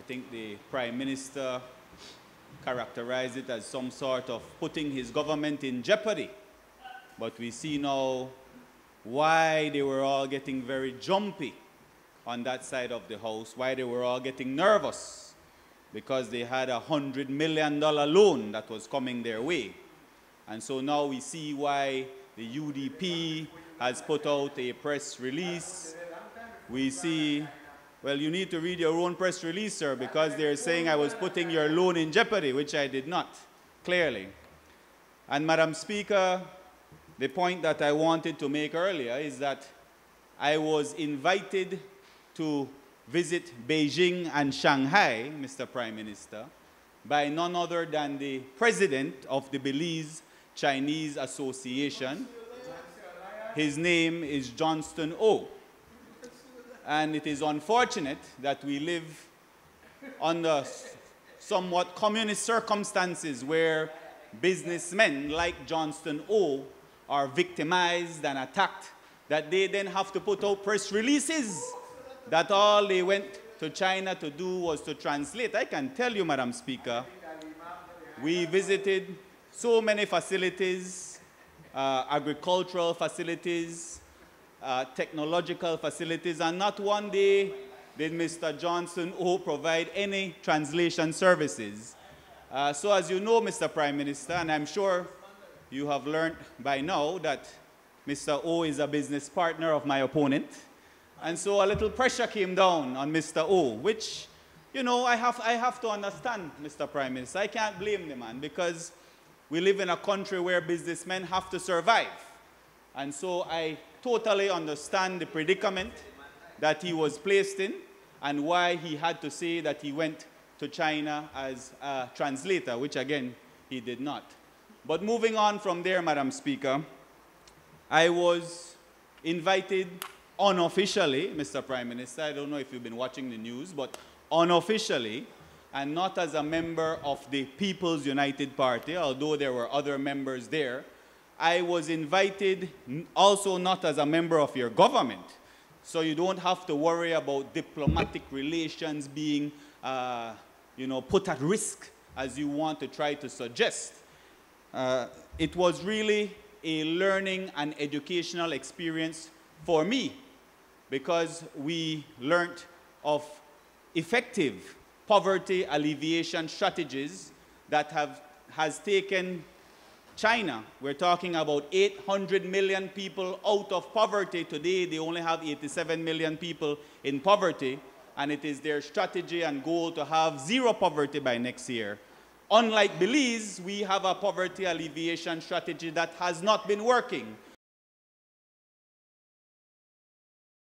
I think the Prime Minister characterized it as some sort of putting his government in jeopardy. But we see now why they were all getting very jumpy on that side of the house, why they were all getting nervous, because they had a $100 million loan that was coming their way. And so now we see why the UDP has put out a press release. We see, well, you need to read your own press release, sir, because they're saying I was putting your loan in jeopardy, which I did not, clearly. And Madam Speaker, the point that I wanted to make earlier is that I was invited to visit Beijing and Shanghai, Mr. Prime Minister, by none other than the president of the Belize Chinese Association. His name is Johnston Oh. And it is unfortunate that we live under somewhat communist circumstances where businessmen like Johnston Oh are victimized and attacked, that they then have to put out press releases that all they went to China to do was to translate. I can tell you, Madam Speaker, we visited so many facilities, agricultural facilities, technological facilities, and not one day did Mr. Johnston Oh provide any translation services. So as you know, Mr. Prime Minister, and I'm sure you have learned by now that Mr. Oh is a business partner of my opponent. And so a little pressure came down on Mr. Oh, which, you know, I have to understand, Mr. Prime Minister. I can't blame the man, because we live in a country where businessmen have to survive. And so I totally understand the predicament that he was placed in and why he had to say that he went to China as a translator, which again, he did not. But moving on from there, Madam Speaker, I was invited unofficially, Mr. Prime Minister, I don't know if you've been watching the news, but unofficially, and not as a member of the People's United Party, although there were other members there, I was invited also not as a member of your government. So you don't have to worry about diplomatic relations being put at risk as you want to try to suggest. It was really a learning and educational experience for me, because we learned of effective poverty alleviation strategies that has taken China. We're talking about 800 million people out of poverty. Today, they only have 87 million people in poverty, and it is their strategy and goal to have zero poverty by next year. Unlike Belize, we have a poverty alleviation strategy that has not been working.